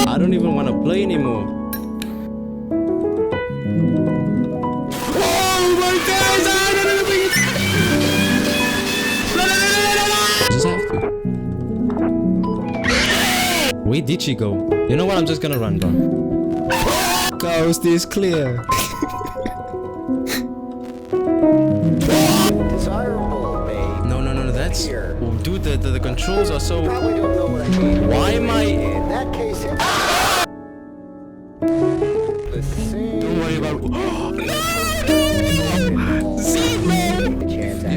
I don't even want to play anymore. Oh my God! Just have to. Where did she go? You know what? I'm just gonna run, bro. Coast is clear. No. That's dude. The controls are so. Why am I? In that case, Don't worry about.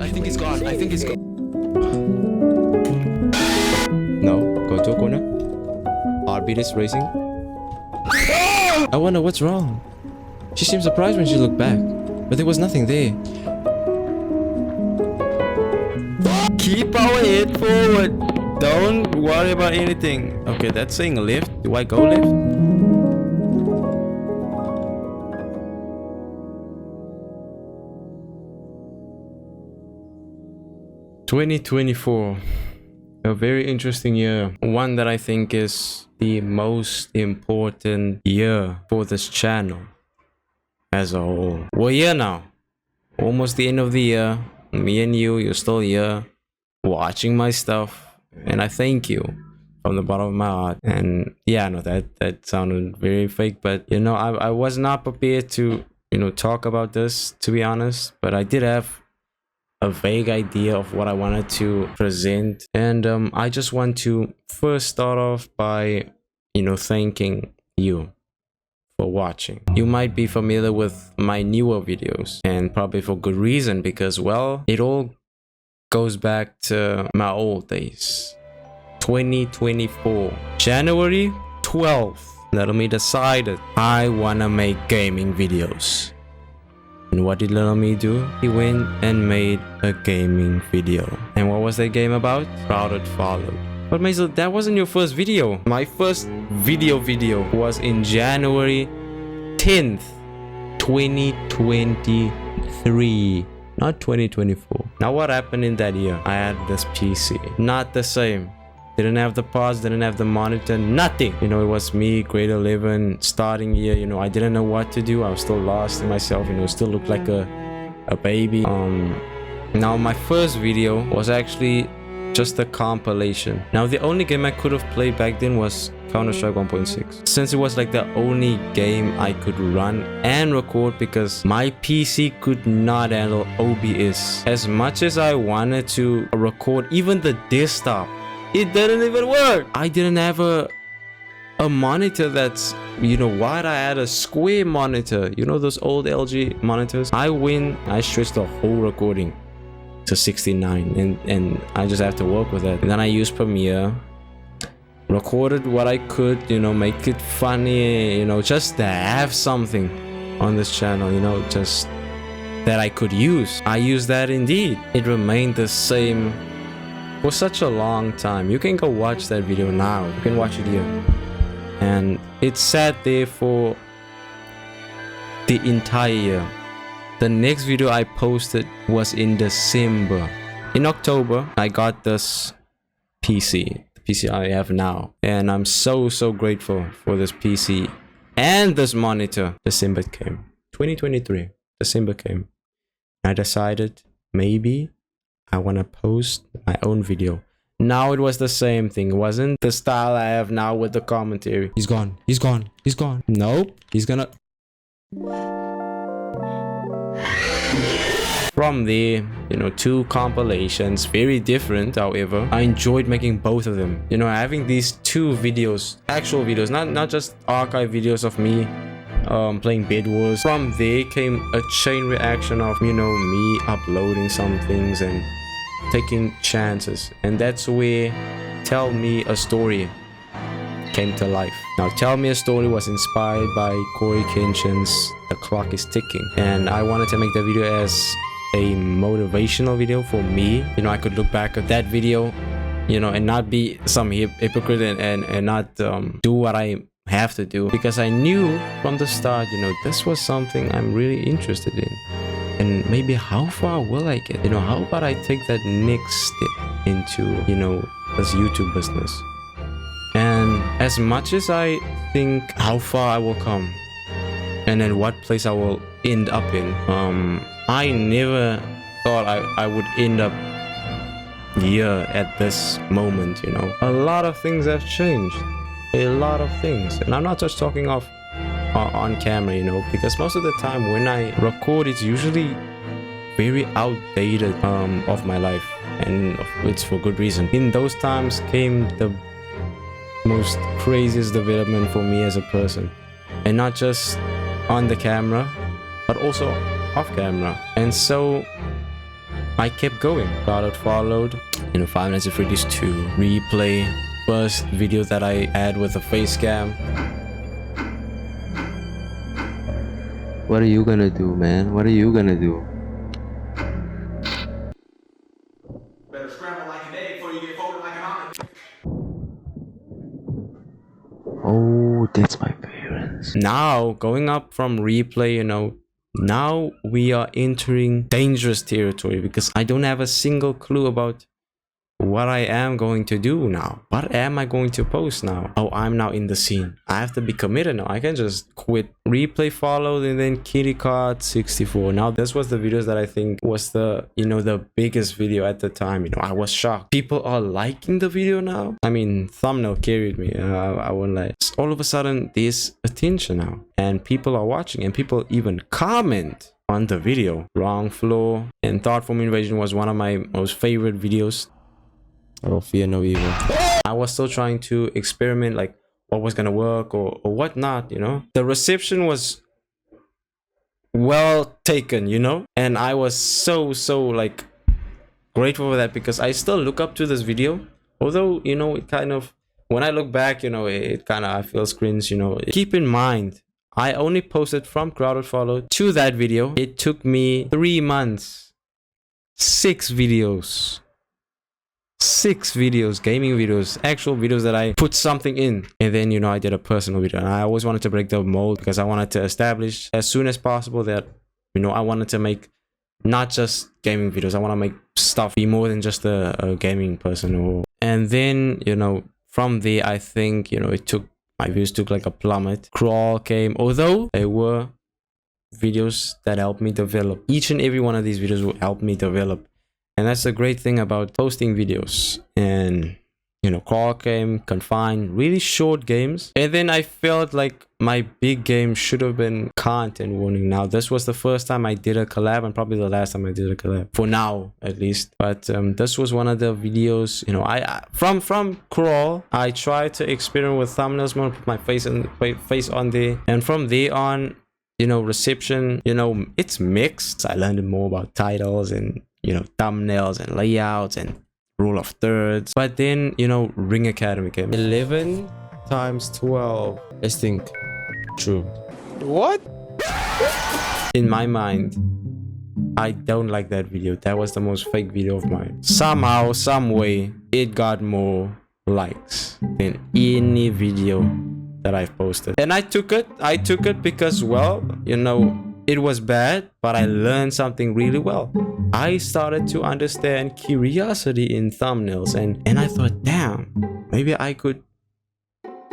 I think it's gone. I think it's gone. No, go to a corner. Heartbeat is racing. I wonder what's wrong. She seemed surprised when she looked back, but there was nothing there. Keep our head forward. Don't worry about anything. Okay, that's saying lift. Do I go lift? (2024) a very interesting year, one that I think is the most important year for this channel as a whole. We're here now, almost the end of the year. Me and you're still here watching my stuff, and I thank you from the bottom of my heart. And yeah, no, that sounded very fake, but you know, I was not prepared to, you know, talk about this, to be honest, but I did have a vague idea of what I wanted to present. And I just want to first start off by, you know, thanking you for watching. You might be familiar with my newer videos, and probably for good reason, because, well, it all goes back to my old days. 2024, January 12th, Little Me decided I wanna make gaming videos. And what did Little Me do? He went and made a gaming video. And what was that game about? Crowded Followed. But mayzzl, that wasn't your first video. My first video was in January 10th, 2023. Not 2024. Now what happened in that year? I had this PC. Not the same. Didn't have the parts, didn't have the monitor, nothing. You know, it was me, grade 11, starting year. You know, I didn't know what to do. I was still lost in myself. You know, still looked like a baby. Now my first video was actually just a compilation. Now the only game I could have played back then was Counter-Strike 1.6, since it was like the only game I could run and record, because my PC could not handle OBS. As much as I wanted to record even the desktop, it didn't even work. I didn't have a monitor that's, you know, wide. I had a square monitor, you know, those old LG monitors. I stretched the whole recording to 69, and I just have to work with it. And then I used Premiere, recorded what I could, you know, make it funny, you know, just to have something on this channel, you know, just that I could use. I used that indeed. It remained the same for such a long time. You can go watch that video now. You can watch it here. And it sat there for the entire year. The next video I posted was in December. In October, I got this PC. The PC I have now. And I'm so grateful for this PC and this monitor. December came. 2023. December came. I decided maybe I want to post my own video. Now it was the same thing. It wasn't the style I have now with the commentary. He's gone. He's gone. He's gone. Nope. He's gonna... From there, you know, two compilations, very different. However, I enjoyed making both of them. You know, having these two videos, actual videos, not just archive videos of me playing Bed Wars. From there came a chain reaction of, you know, me uploading some things and taking chances. And that's where Tell Me a Story came to life. Now, Tell Me a Story was inspired by Corey Kenshin's The Clock is Ticking, and I wanted to make the video as a motivational video for me. You know, I could look back at that video, you know, and not be some hypocrite and not do what I have to do, because I knew from the start, you know, this was something I'm really interested in. And maybe how far will I get? You know, how about I take that next step into, you know, this YouTube business? And as much as I think how far I will come and then what place I will end up in, I never thought I would end up here at this moment, you know. A lot of things have changed. A lot of things. And I'm not just talking off on camera, you know, because most of the time when I record, it's usually very outdated of my life, and it's for good reason. In those times came the most craziest development for me as a person, and not just on the camera but also off camera. And so I kept going. Got followed, you know, 5 Nights at Freddy's 2 replay, first video that I had with a face cam. What are you gonna do, man? What are you gonna do? Better scramble like an egg before you get folded like an omelet. Oh, that's my parents. Now going up from replay, you know, now we are entering dangerous territory because I don't have a single clue about what I am going to do now. What am I going to post now? Oh, I'm now in the scene. I have to be committed now. I can just quit. Replay followed, and then Kitty Card 64. Now this was the videos that I think was the, you know, the biggest video at the time. You know, I was shocked. People are liking the video now. I mean, thumbnail carried me. I won't lie. All of a sudden there's attention now, and people are watching, and people even comment on the video. Wrong Floor and Thoughtful Invasion was one of my most favorite videos. I don't fear no evil. I was still trying to experiment, like what was gonna work or what not, you know. The reception was well taken, you know, and I was so like grateful for that, because I still look up to this video, although, you know, it kind of, when I look back, you know, it kind of, I feel cringe, you know. Keep in mind, I only posted from Crowded Follow to that video. It took me 3 months, 6 videos. 6 videos, gaming videos, actual videos that I put something in. And then, you know, I did a personal video, and I always wanted to break the mold because I wanted to establish as soon as possible that, you know, I wanted to make not just gaming videos. I want to make stuff, be more than just a gaming person. And then, you know, from there, I think, you know, it took, my views took like a plummet. Crawl came, although they were videos that helped me develop. Each and every one of these videos will help me develop. And that's the great thing about posting videos. And, you know, Call came, Confined, really short games. And then I felt like my big game should have been Content Warning. Now, this was the first time I did a collab, and probably the last time I did a collab, for now at least. But this was one of the videos, you know, I from Crawl, I tried to experiment with thumbnails more, put my face on there. And from there on, you know, reception, you know, it's mixed. I learned more about titles and, you know, thumbnails and layouts and rule of thirds. But then, you know, Ring Academy came. 11 times 12. Let's think. True. What? In my mind, I don't like that video. That was the most fake video of mine. Somehow, some way, it got more likes than any video that I've posted. And I took it because, well, you know, it was bad, but I learned something really well. I started to understand curiosity in thumbnails, and I thought, damn, maybe I could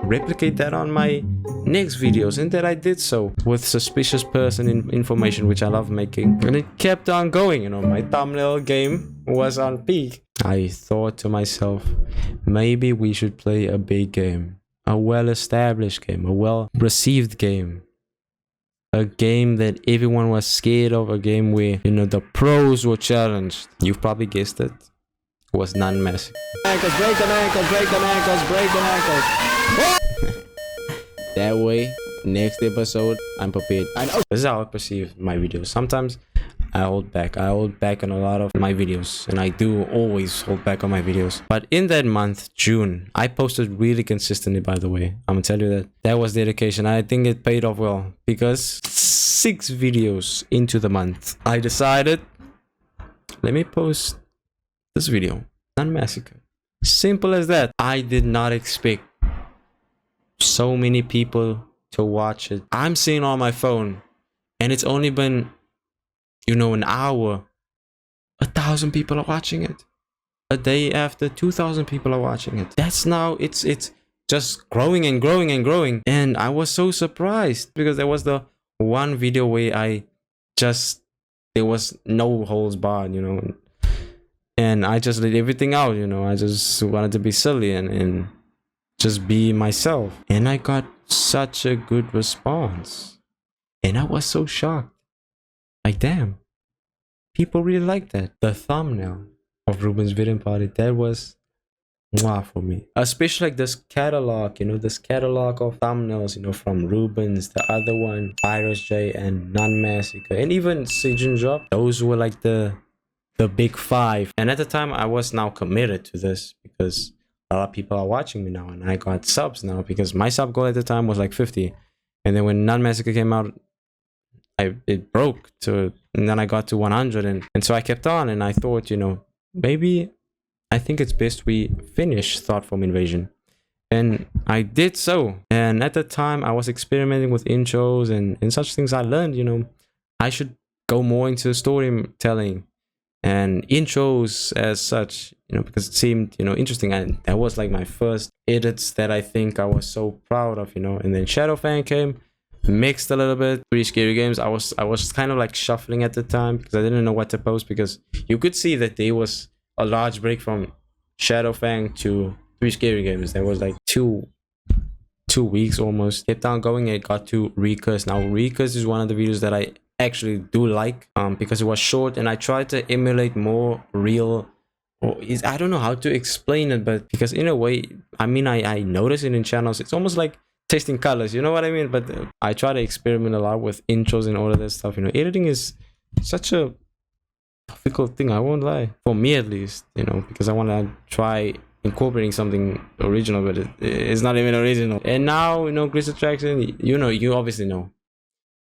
replicate that on my next videos. And then I did so with suspicious person information, which I love making, and it kept on going. You know, my thumbnail game was on peak. I thought to myself, maybe we should play a big game, a well-established game, a well-received game. A game that everyone was scared of, a game where, you know, the pros were challenged. You've probably guessed it. It was non-massive. Ankles, breaking ankles, breaking ankles, breaking ankles. That way, next episode, I'm prepared. I know. This is how I perceive my videos. Sometimes I hold back. I hold back on a lot of my videos, and I do always hold back on my videos. But in that month, June, I posted really consistently, by the way. I'm gonna tell you that. That was dedication. I think it paid off well, because 6 videos into the month, I decided, let me post this video. Non-massacre. Simple as that. I did not expect so many people to watch it. I'm seeing on my phone, and it's only been you know, an hour, 1,000 people are watching it. A day after, 2,000 people are watching it. That's now, it's just growing and growing and growing. And I was so surprised because there was the one video where I just, there was no holds barred, you know, and I just let everything out, you know. I just wanted to be silly and just be myself. And I got such a good response. And I was so shocked. Like, damn, people really like that. The thumbnail of Ruben's video party, that was mwah for me. Especially like this catalog, you know, this catalog of thumbnails, you know, from Ruben's, the other one, Virus J, and Nun Massacre, and even Siege and Drop. Those were like the big five. And at the time, I was now committed to this because a lot of people are watching me now, and I got subs now because my sub goal at the time was like 50. And then when Nun Massacre came out, it broke to, and then I got to 100, and so I kept on, and I thought, you know, maybe I think it's best we finish Thought Form Invasion. And I did so. And at the time, I was experimenting with intros and such things. I learned, you know, I should go more into storytelling and intros as such, you know, because it seemed, you know, interesting. And that was like my first edits that I think I was so proud of, you know. And then Shadowfang came, mixed a little bit. 3 Scary Games, I was kind of like shuffling at the time because I didn't know what to post, because you could see that there was a large break from Shadowfang to 3 Scary Games. There was like two weeks almost. Kept on going and it got to Recurse. Now Recurse is one of the videos that I actually do like, because it was short and I tried to emulate more real, or I don't know how to explain it, but because in a way, I mean, I notice it in channels, it's almost like tasting colors, you know what I mean? But I try to experiment a lot with intros and all of that stuff, you know. Editing is such a difficult thing, I won't lie, for me at least, you know, because I want to try incorporating something original, but it's not even original. And now, you know, Glitch Attraction, you know, you obviously know,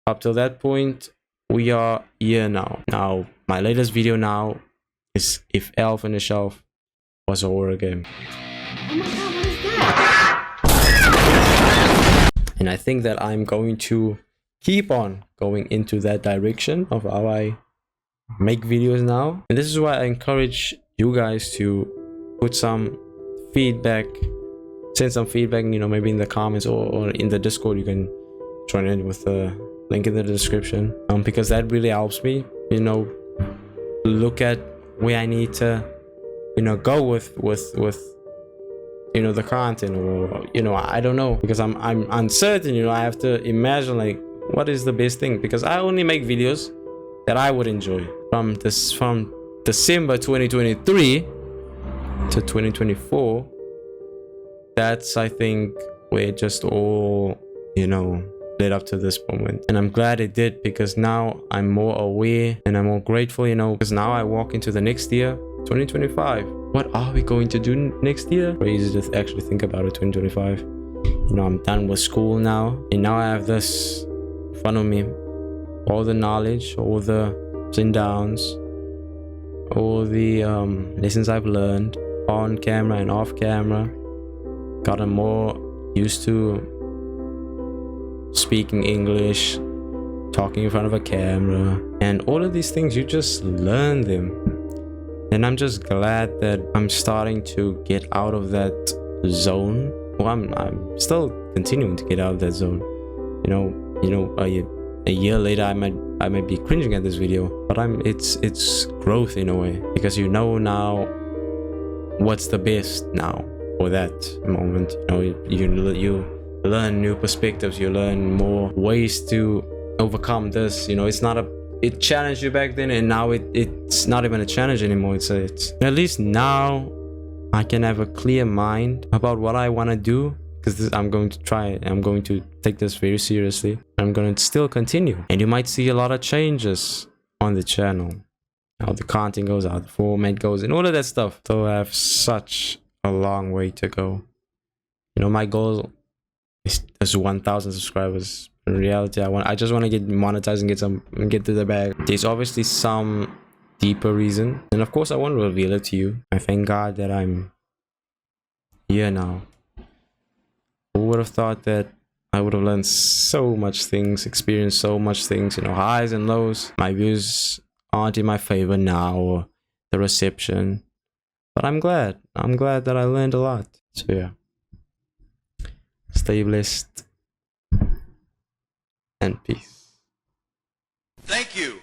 up till that point we are here now. Now my latest video now is if Elf on the Shelf was a horror game. Oh my god, what is that? And I think that I'm going to keep on going into that direction of how I make videos now. And this is why I encourage you guys to put some feedback, send some feedback, you know, maybe in the comments or in the Discord. You can join in with the link in the description, because that really helps me, you know, look at where I need to, you know, go with you know, the content, or, you know, I don't know, because I'm uncertain, you know. I have to imagine like what is the best thing, because I only make videos that I would enjoy. From December 2023 to 2024, that's, I think, where it just all, you know, led up to this moment. And I'm glad it did, because now I'm more aware and I'm more grateful, you know, because now I walk into the next year, 2025. What are we going to do next year? Crazy to actually think about it. 2025, you know, I'm done with school now, and now I have this in front of me, all the knowledge, all the ups and downs, all the lessons I've learned on camera and off camera. Gotten more used to speaking English, talking in front of a camera, and all of these things, you just learn them. And I'm just glad that I'm starting to get out of that zone. Well, I'm still continuing to get out of that zone. You know, a year later, I might be cringing at this video, but it's growth in a way, because you know now what's the best now for that moment. You know, you learn new perspectives, you learn more ways to overcome this. You know, it challenged you back then, and now it's not even a challenge anymore. It's at least now I can have a clear mind about what I want to do, because I'm going to try. I'm going to take this very seriously. I'm going to still continue, and you might see a lot of changes on the channel, how the content goes, how the format goes, and all of that stuff. So I have such a long way to go. You know, my goal is 1,000 subscribers. In reality, I just want to get monetized and get to the bag. There's obviously some deeper reason, and of course I won't reveal it to you. I thank God that I'm here now. Who would have thought that I would have learned so much things, experienced so much things, you know, highs and lows. My views aren't in my favor now, the reception. But I'm glad that I learned a lot. So yeah. Stay blessed and peace. Thank you.